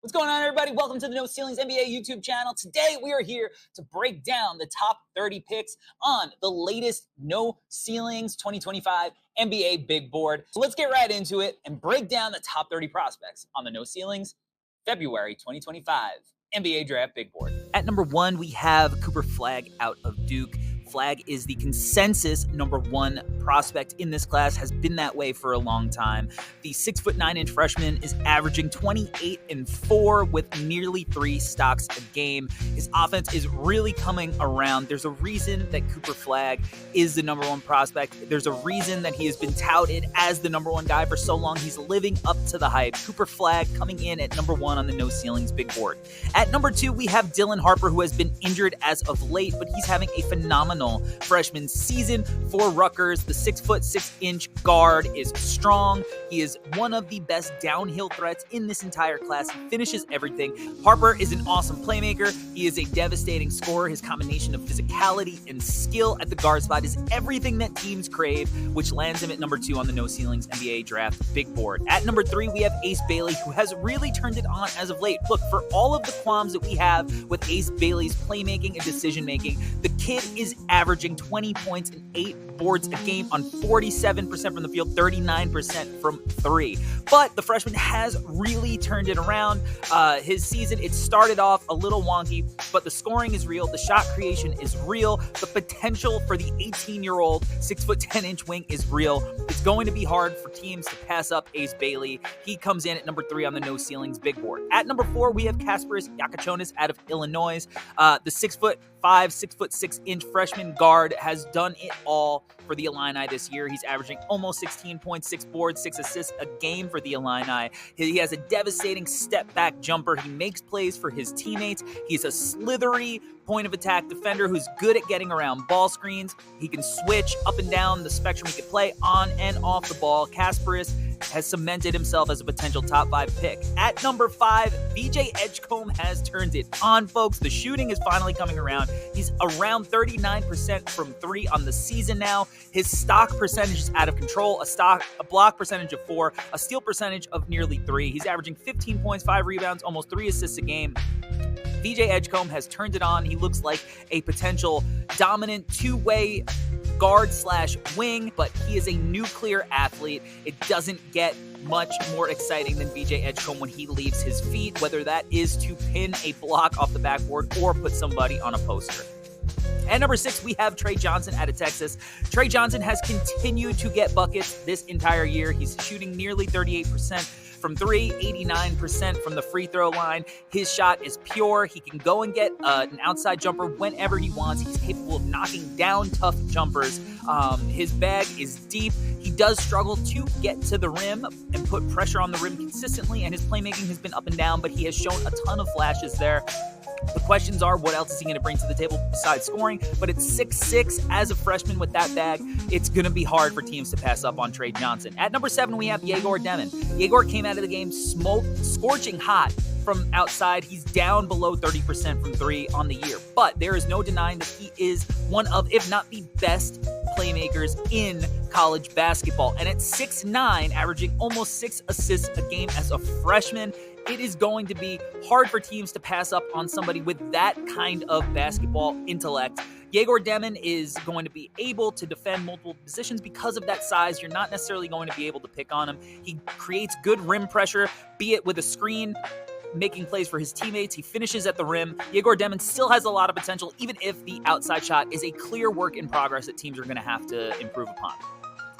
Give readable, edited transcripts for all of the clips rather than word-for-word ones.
What's going on, everybody? Welcome to the No Ceilings NBA YouTube channel. Today, we are here to break down the top 30 picks on the latest No Ceilings 2025 NBA Big Board. So let's get right into it and break down the top 30 prospects on the No Ceilings February 2025 NBA Draft Big Board. At number 1, we have Cooper Flagg out of Duke. Flagg is the consensus number 1 prospect in this class, has been that way for a long time. The 6'9" freshman is averaging 28 and 4 with nearly 3 stocks a game. His offense is really coming around. There's a reason that Cooper Flagg is the number 1 prospect. There's a reason that he has been touted as the number 1 guy for so long. He's living up to the hype. Cooper Flagg coming in at number 1 on the No Ceilings Big Board. At number 2, we have Dylan Harper, who has been injured as of late, but he's having a phenomenal freshman season for Rutgers. The 6'6" guard is strong. He is one of the best downhill threats in this entire class. He finishes everything. Harper is an awesome playmaker. He is a devastating scorer. His combination of physicality and skill at the guard spot is everything that teams crave, which lands him at number 2 on the No Ceilings NBA Draft Big Board. At number 3, we have Ace Bailey, who has really turned it on as of late. Look, for all of the qualms that we have with Ace Bailey's playmaking and decision-making, the kid is averaging 20 points and 8 boards a game on 47% from the field, 39% from 3. But the freshman has really turned it around. His season, it started off a little wonky, but the scoring is real. The shot creation is real. The potential for the 18-year-old 6'10" wing is real. It's going to be hard for teams to pass up Ace Bailey. He comes in at number 3 on the No Ceilings Big Board. At number 4, we have Kasparas Yakachonis out of Illinois. The 6'5", 6'6" freshman guard has done it all for the Illini this year. He's averaging almost 16 points, 6 boards, 6 assists a game for the Illini. He has a devastating step-back jumper. He makes plays for his teammates. He's a slithery point-of-attack defender who's good at getting around ball screens. He can switch up and down the spectrum. He can play on and off the ball. Kasparas has cemented himself as a potential top 5 pick. At number 5, VJ Edgecombe has turned it on, folks. The shooting is finally coming around. He's around 39% from 3 on the season now. His stock percentage is out of control. A block percentage of 4, a steal percentage of nearly 3. He's averaging 15 points, 5 rebounds, almost 3 assists a game. VJ Edgecombe has turned it on. He looks like a potential dominant 2-way guard/wing, but he is a nuclear athlete. It doesn't get much more exciting than VJ Edgecombe when he leaves his feet, whether that is to pin a block off the backboard or put somebody on a poster. At number 6, we have Trey Johnson out of Texas. Trey Johnson has continued to get buckets this entire year. He's shooting nearly 38% from 3, 89% from the free throw line. His shot is pure. He can go and get an outside jumper whenever he wants. He's capable of knocking down tough jumpers. His bag is deep. He does struggle to get to the rim and put pressure on the rim consistently, and his playmaking has been up and down, but he has shown a ton of flashes there. The questions are, what else is he going to bring to the table besides scoring? But it's 6'6" as a freshman with that bag. It's going to be hard for teams to pass up on Trey Johnson. At number 7, we have Yegor Demin. Yegor came out of the game scorching hot from outside. He's down below 30% from 3 on the year. But there is no denying that he is one of, if not the best playmakers in college basketball. And at 6'9", averaging almost 6 assists a game as a freshman, it is going to be hard for teams to pass up on somebody with that kind of basketball intellect. Yegor Demin is going to be able to defend multiple positions because of that size. You're not necessarily going to be able to pick on him. He creates good rim pressure, be it with a screen, making plays for his teammates. He finishes at the rim. Yegor Demin still has a lot of potential, even if the outside shot is a clear work in progress that teams are going to have to improve upon.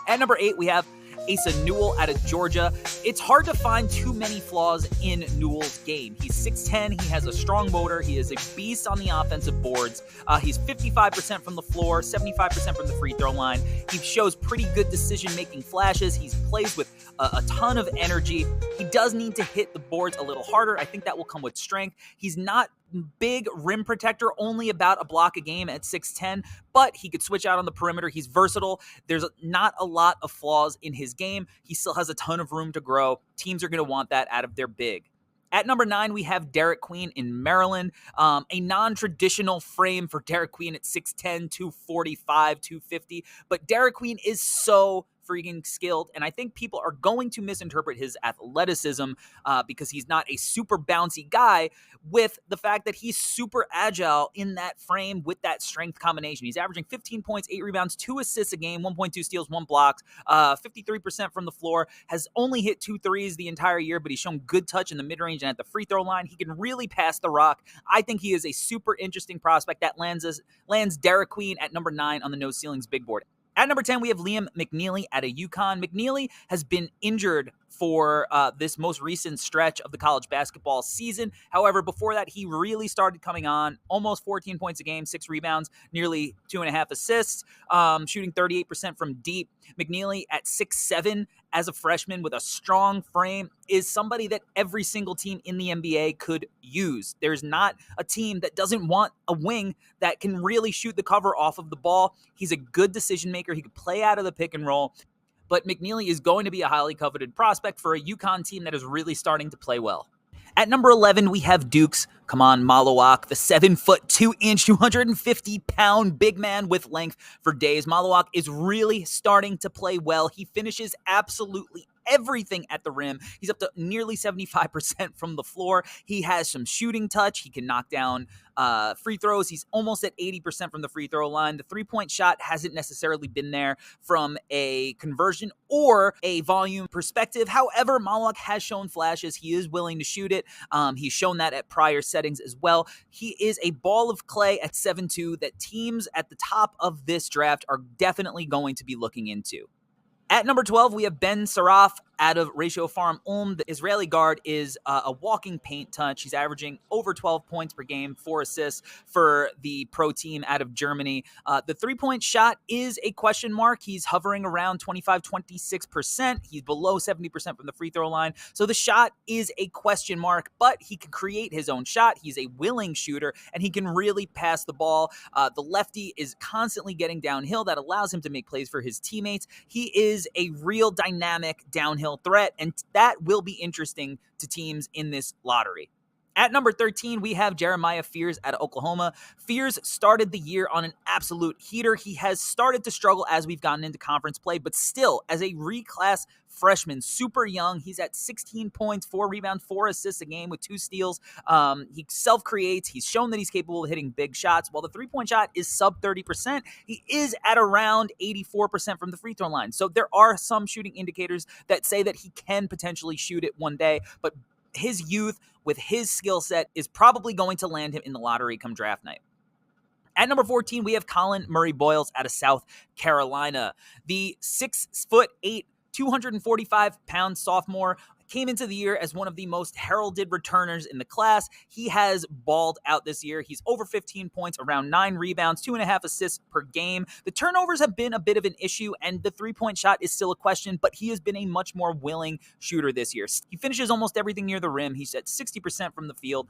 At number 8, we have Asa Newell out of Georgia. It's hard to find too many flaws in Newell's game. He's 6'10", he has a strong motor, he is a beast on the offensive boards. He's 55% from the floor, 75% from the free throw line. He shows pretty good decision-making flashes. He plays with a ton of energy. He does need to hit the boards a little harder. I think that will come with strength. He's not big rim protector, only about a block a game at 6'10", but he could switch out on the perimeter. He's versatile. There's not a lot of flaws in his game. He still has a ton of room to grow. Teams are going to want that out of their big. At number 9, we have Derek Queen in Maryland. A non-traditional frame for Derek Queen at 6'10", 245, 250. But Derek Queen is so freaking skilled, and I think people are going to misinterpret his athleticism because he's not a super bouncy guy, with the fact that he's super agile in that frame with that strength combination. He's averaging 15 points, 8 rebounds, 2 assists a game, 1.2 steals, 1 block, 53% from the floor, has only hit 2 threes the entire year, but he's shown good touch in the mid-range and at the free throw line. He can really pass the rock. I think he is a super interesting prospect that lands Derek Queen at number 9 on the No Ceilings big board. At number 10, we have Liam McNeely out of UConn. McNeely has been injured for this most recent stretch of the college basketball season. However, before that, he really started coming on, almost 14 points a game, 6 rebounds, nearly 2.5 assists, shooting 38% from deep. McNeely at 6'7", as a freshman with a strong frame, is somebody that every single team in the NBA could use. There's not a team that doesn't want a wing that can really shoot the cover off of the ball. He's a good decision maker. He could play out of the pick and roll. But McNeely is going to be a highly coveted prospect for a UConn team that is really starting to play well. At number 11, we have Duke's Kaman Malawak, the 7'2", 250-pound big man with length for days. Malawak is really starting to play well. He finishes absolutely everything at the rim. He's up to nearly 75% from the floor. He has some shooting touch. He can knock down free throws. He's almost at 80% from the free throw line. The three-point shot hasn't necessarily been there from a conversion or a volume perspective. However, Malawak has shown flashes. He is willing to shoot it. He's shown that at prior settings as well. He is a ball of clay at 7'2" that teams at the top of this draft are definitely going to be looking into. At number 12, we have Ben Saraf out of Ratio Farm The Israeli guard is a walking paint touch. He's averaging over 12 points per game, 4 assists for the pro team out of Germany. The three-point shot is a question mark. He's hovering around 25-26%. He's below 70% from the free throw line. So the shot is a question mark, but he can create his own shot. He's a willing shooter, and he can really pass the ball. The lefty is constantly getting downhill. That allows him to make plays for his teammates. He is a real dynamic downhill threat, and that will be interesting to teams in this lottery. At number 13, we have Jeremiah Fears out of Oklahoma. Fears started the year on an absolute heater. He has started to struggle as we've gotten into conference play, but still, as a reclass freshman, super young, he's at 16 points, 4 rebounds, 4 assists a game with 2 steals. He self-creates. He's shown that he's capable of hitting big shots. While the three-point shot is sub 30%, he is at around 84% from the free throw line. So there are some shooting indicators that say that he can potentially shoot it one day, but his youth with his skill set is probably going to land him in the lottery come draft night. At number 14, we have Colin Murray Boyles out of South Carolina. The 6'8", 245-pound sophomore came into the year as one of the most heralded returners in the class. He has balled out this year. He's over 15 points, around 9 rebounds, 2.5 assists per game. The turnovers have been a bit of an issue, and the three-point shot is still a question, but he has been a much more willing shooter this year. He finishes almost everything near the rim. He's at 60% from the field.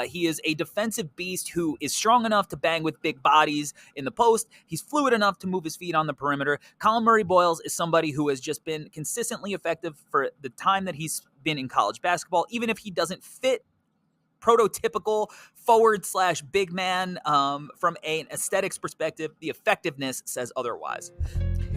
He is a defensive beast who is strong enough to bang with big bodies in the post. He's fluid enough to move his feet on the perimeter. Colin Murray Boyles is somebody who has just been consistently effective for the time that he's been in college basketball, even if he doesn't fit prototypical forward/big man from an aesthetics perspective. The effectiveness says otherwise.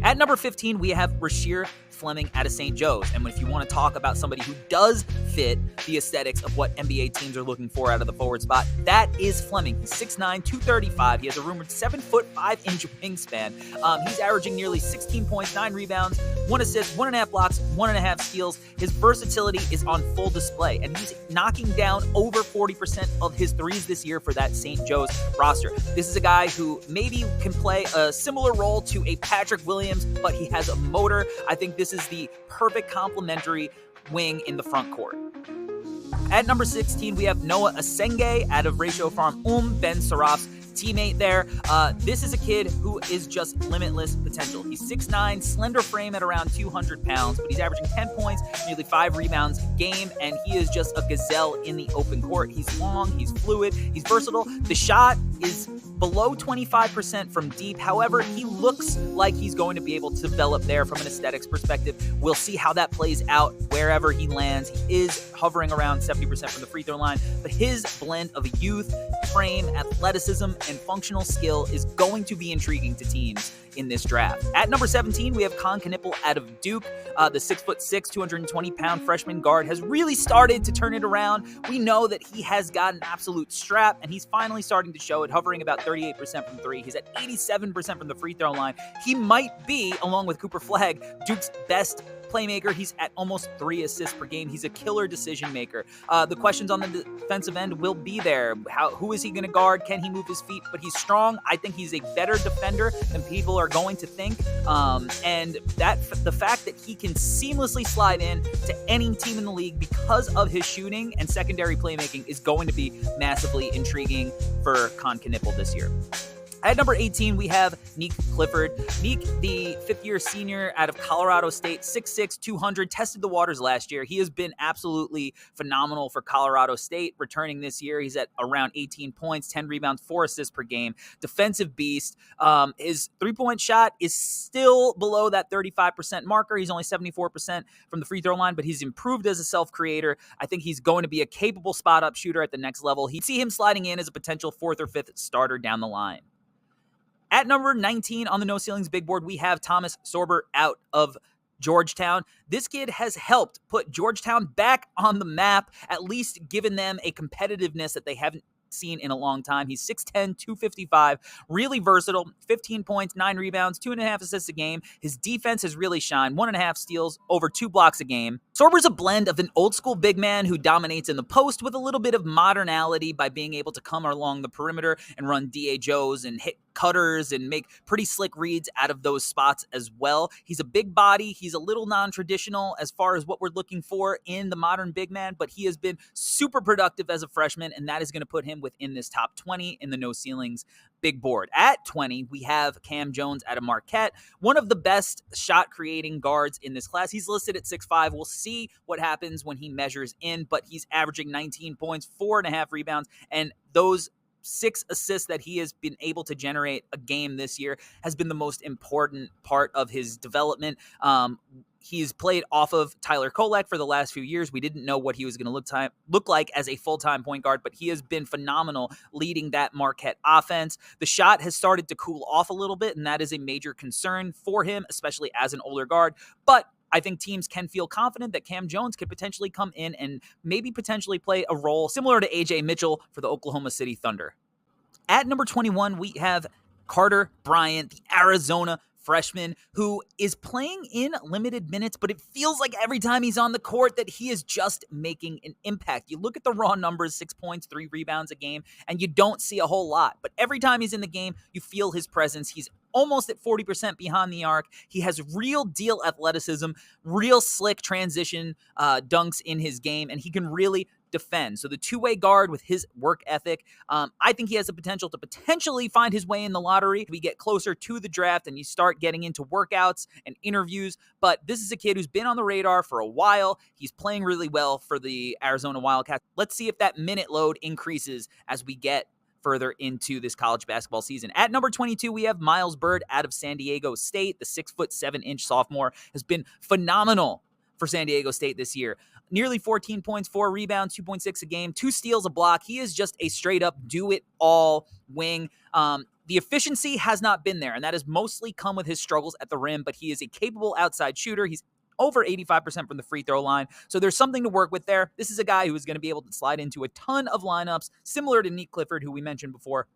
At number 15, we have Rasheer Fleming out of St. Joe's. And if you want to talk about somebody who does fit the aesthetics of what NBA teams are looking for out of the forward spot, that is Fleming. He's 6'9", 235. He has a rumored 7'5" wingspan. He's averaging nearly 16 points, 9 rebounds, 1 assist, 1.5 blocks, 1.5 steals. His versatility is on full display, and he's knocking down over 40% of his threes this year for that St. Joe's roster. This is a guy who maybe can play a similar role to a Patrick Williams, but he has a motor. I think this is the perfect complementary wing in the front court. At number 16, we have Noah Asenge out of Ratio Farm Ben Saraf's teammate there. This is a kid who is just limitless potential. He's 6'9", slender frame at around 200 pounds, but he's averaging 10 points, nearly 5 rebounds a game, and he is just a gazelle in the open court. He's long, he's fluid, he's versatile. The shot is below 25% from deep. However, he looks like he's going to be able to develop there from an aesthetics perspective. We'll see how that plays out wherever he lands. He is hovering around 70% from the free throw line, but his blend of youth, frame, athleticism, and functional skill is going to be intriguing to teams in this draft. At number 17, we have Con Knippel out of Duke. The 6'6", 220-pound freshman guard has really started to turn it around. We know that he has got an absolute strap, and he's finally starting to show it, hovering about 38% from three. He's at 87% from the free throw line. He might be, along with Cooper Flagg, Duke's best playmaker. He's at almost 3 assists per game. He's a killer decision maker. The questions on the defensive end will be there. Who is he going to guard? Can he move his feet? But he's strong. I think he's a better defender than people are going to think. And the fact that he can seamlessly slide in to any team in the league because of his shooting and secondary playmaking is going to be massively intriguing for Con Knippel this year. At number 18, we have Nick Clifford. Nick, the fifth-year senior out of Colorado State, 6'6", 200, tested the waters last year. He has been absolutely phenomenal for Colorado State. Returning this year, he's at around 18 points, 10 rebounds, 4 assists per game. Defensive beast. His three-point shot is still below that 35% marker. He's only 74% from the free throw line, but he's improved as a self-creator. I think he's going to be a capable spot-up shooter at the next level. He'd see him sliding in as a potential 4th or 5th starter down the line. At number 19 on the No Ceilings big board, we have Thomas Sorber out of Georgetown. This kid has helped put Georgetown back on the map, at least given them a competitiveness that they haven't seen in a long time. He's 6'10", 255, really versatile, 15 points, 9 rebounds, 2.5 assists a game. His defense has really shined, 1.5 steals, over 2 blocks a game. Sorber's a blend of an old school big man who dominates in the post with a little bit of modernality by being able to come along the perimeter and run D.A. Joes and hit cutters and make pretty slick reads out of those spots as well. He's a big body. He's a little non-traditional as far as what we're looking for in the modern big man, but he has been super productive as a freshman, and that is going to put him within this top 20 in the No Ceilings big board. At 20, we have Cam Jones out of Marquette, one of the best shot-creating guards in this class. He's listed at 6'5". We'll see what happens when he measures in, but he's averaging 19 points, 4.5 rebounds, and those 6 assists that he has been able to generate a game this year has been the most important part of his development. He's played off of Tyler Kolek for the last few years. We didn't know what he was going to look like as a full-time point guard, but he has been phenomenal leading that Marquette offense. The shot has started to cool off a little bit, and that is a major concern for him, especially as an older guard. But I think teams can feel confident that Cam Jones could potentially come in and maybe potentially play a role similar to A.J. Mitchell for the Oklahoma City Thunder. At number 21, we have Carter Bryant, the Arizona freshman, who is playing in limited minutes, but it feels like every time he's on the court that he is just making an impact. You look at the raw numbers, 6 points, 3 rebounds a game, and you don't see a whole lot. But every time he's in the game, you feel his presence. He's almost at 40% behind the arc. He has real deal athleticism, real slick transition dunks in his game, and he can really defend. So the two-way guard with his work ethic, I think he has the potential to potentially find his way in the lottery. We get closer to the draft and you start getting into workouts and interviews, but this is a kid who's been on the radar for a while. He's playing really well for the Arizona Wildcats. Let's see if that minute load increases as we get further into this college basketball season. At number 22, we have Miles Byrd out of San Diego State. The 6'7" sophomore has been phenomenal for San Diego State this year. Nearly 14 points, 4 rebounds, 2.6 a game, 2 steals, a block. He is just a straight-up do-it-all wing. The efficiency has not been there, and that has mostly come with his struggles at the rim, but he is a capable outside shooter. He's over 85% from the free throw line, so there's something to work with there. This is a guy who is going to be able to slide into a ton of lineups, similar to Nick Clifford, who we mentioned before.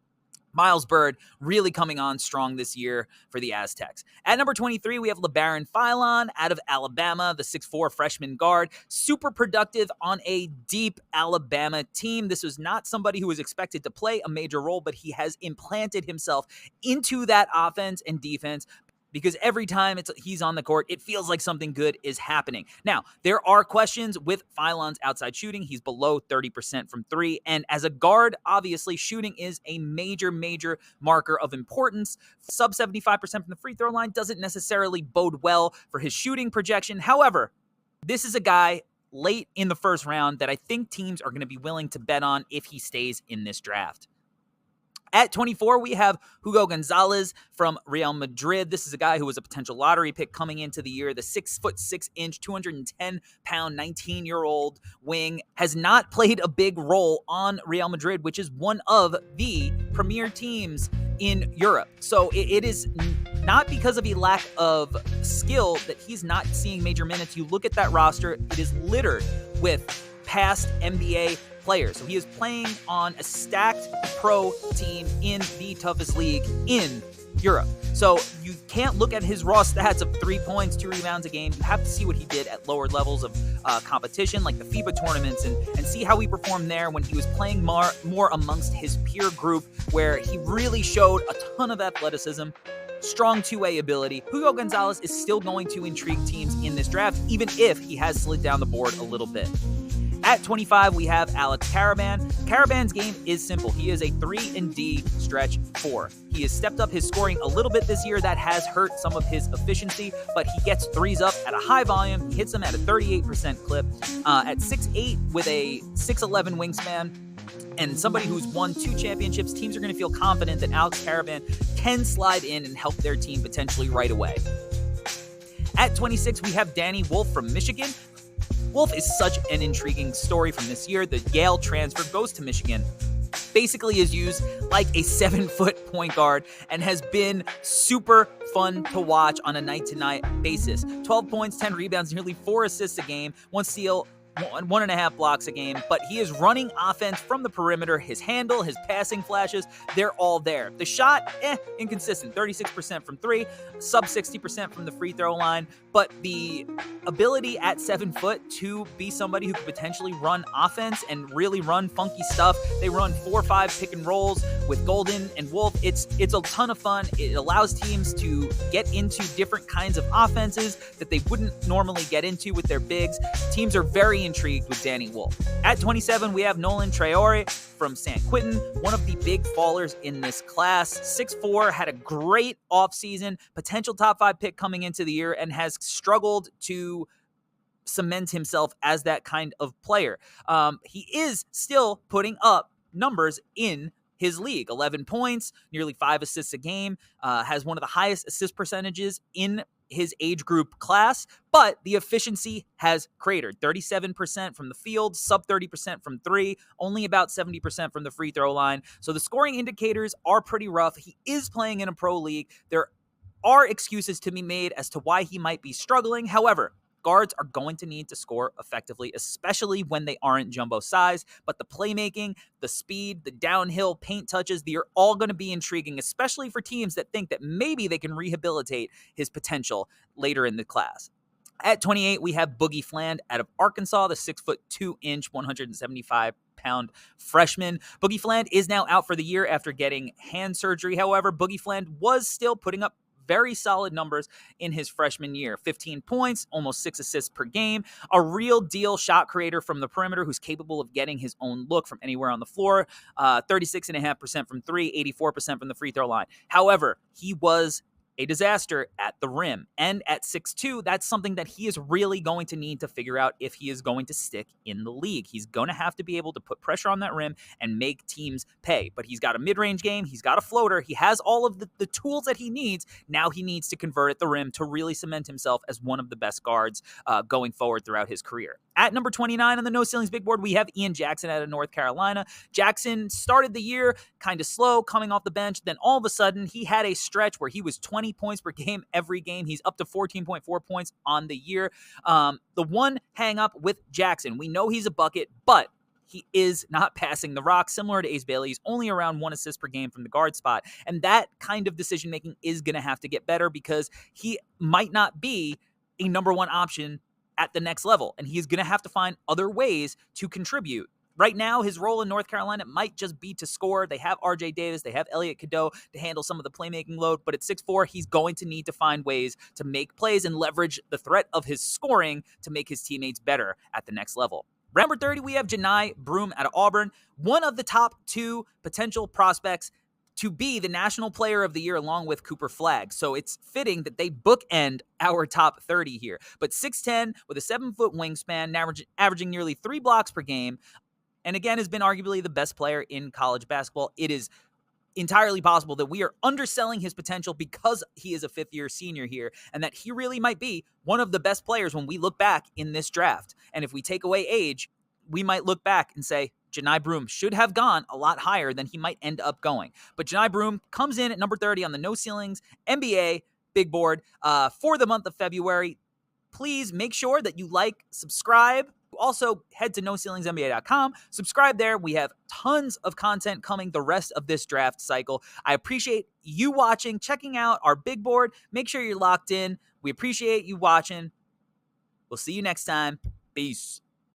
Miles Byrd really coming on strong this year for the Aztecs. At number 23, we have LeBaron Philon out of Alabama, the 6'4" freshman guard. Super productive on a deep Alabama team. This was not somebody who was expected to play a major role, but he has implanted himself into that offense and defense, because every time he's on the court, it feels like something good is happening. Now, there are questions with Philon's outside shooting. He's below 30% from 3. And as a guard, obviously, shooting is a major, major marker of importance. Sub 75% from the free throw line doesn't necessarily bode well for his shooting projection. However, this is a guy late in the first round that I think teams are going to be willing to bet on if he stays in this draft. At 24, we have Hugo Gonzalez from Real Madrid. This is a guy who was a potential lottery pick coming into the year. The 6'6", 210-pound, 19-year-old wing has not played a big role on Real Madrid, which is one of the premier teams in Europe. So it is not because of a lack of skill that he's not seeing major minutes. You look at that roster, it is littered with past NBA players. So he is playing on a stacked pro team in the toughest league in Europe. So you can't look at his raw stats of 3 points, 2 rebounds a game. You have to see what he did at lower levels of competition, like the FIBA tournaments, and see how he performed there when he was playing more amongst his peer group, where he really showed a ton of athleticism, strong two-way ability. Hugo Gonzalez is still going to intrigue teams in this draft, even if he has slid down the board a little bit. At 25, we have Alex Karaban. Karaban's game is simple. He is a 3-and-D stretch 4. He has stepped up his scoring a little bit this year. That has hurt some of his efficiency, but he gets threes up at a high volume. He hits them at a 38% clip. At 6'8", with a 6'11" wingspan, and somebody who's won 2 championships, teams are going to feel confident that Alex Karaban can slide in and help their team potentially right away. At 26, we have Danny Wolf from Michigan. Wolf is such an intriguing story from this year. The Yale transfer goes to Michigan. Basically is used like a 7-foot point guard and has been super fun to watch on a night-to-night basis. 12 points, 10 rebounds, nearly 4 assists a game, 1 steal, 1.5 blocks a game, but he is running offense from the perimeter. His handle, his passing flashes, they're all there. The shot, inconsistent, 36% from 3, sub 60% from the free throw line, but the ability at 7 foot to be somebody who could potentially run offense and really run funky stuff. They run 4-5 pick and rolls with Golden and Wolf. It's a ton of fun. It allows teams to get into different kinds of offenses that they wouldn't normally get into with their bigs. Teams are very intrigued with Danny Wolf. At 27, we have Nolan Traore from San Quentin, one of the big fallers in this class. 6'4", had a great offseason, potential top 5 pick coming into the year, and has struggled to cement himself as that kind of player. He is still putting up numbers in his league. 11 points, nearly 5 assists a game, has one of the highest assist percentages in his age group class, but the efficiency has cratered. 37% from the field, sub 30% from 3, only about 70% from the free throw line. So the scoring indicators are pretty rough. He is playing in a pro league. There are excuses to be made as to why he might be struggling. However, guards are going to need to score effectively, especially when they aren't jumbo size. But the playmaking, the speed, the downhill paint touches, they are all going to be intriguing, especially for teams that think that maybe they can rehabilitate his potential later in the class. At 28, we have Boogie Fland out of Arkansas, the 6'2", 175-pound freshman. Boogie Fland is now out for the year after getting hand surgery. However, Boogie Fland was still putting up very solid numbers in his freshman year. 15 points, almost 6 assists per game, a real deal shot creator from the perimeter who's capable of getting his own look from anywhere on the floor. 36.5% from 3, 84% from the free throw line. However, he was a disaster at the rim. And at 6'2", that's something that he is really going to need to figure out if he is going to stick in the league. He's going to have to be able to put pressure on that rim and make teams pay. But he's got a mid-range game. He's got a floater. He has all of the tools that he needs. Now he needs to convert at the rim to really cement himself as one of the best guards going forward throughout his career. At number 29 on the No Ceilings Big Board, we have Ian Jackson out of North Carolina. Jackson started the year kind of slow, coming off the bench. Then all of a sudden, he had a stretch where he was 20 points per game every game. He's up to 14.4 points on the year. The one hang up with Jackson, we know he's a bucket, but he is not passing the rock. Similar to Ace Bailey, he's only around 1 assist per game from the guard spot. And that kind of decision-making is going to have to get better because he might not be a number one option at the next level. And he's going to have to find other ways to contribute. Right now, his role in North Carolina might just be to score. They have RJ Davis. They have Elliot Cadeau to handle some of the playmaking load. But at 6'4", he's going to need to find ways to make plays and leverage the threat of his scoring to make his teammates better at the next level. Number 30, we have Janai Broome out of Auburn, one of the top 2 potential prospects to be the National Player of the Year along with Cooper Flagg. So it's fitting that they bookend our top 30 here. But 6'10", with a 7-foot wingspan, averaging nearly 3 blocks per game, and again has been arguably the best player in college basketball. It is entirely possible that we are underselling his potential because he is a fifth-year senior here, and that he really might be one of the best players when we look back in this draft. And if we take away age, we might look back and say, Johni Broome should have gone a lot higher than he might end up going. But Johni Broome comes in at number 30 on the No Ceilings NBA Big Board for the month of February. Please make sure that you like, subscribe. Also, head to NoCeilingsNBA.com. Subscribe there. We have tons of content coming the rest of this draft cycle. I appreciate you watching, checking out our big board. Make sure you're locked in. We appreciate you watching. We'll see you next time. Peace.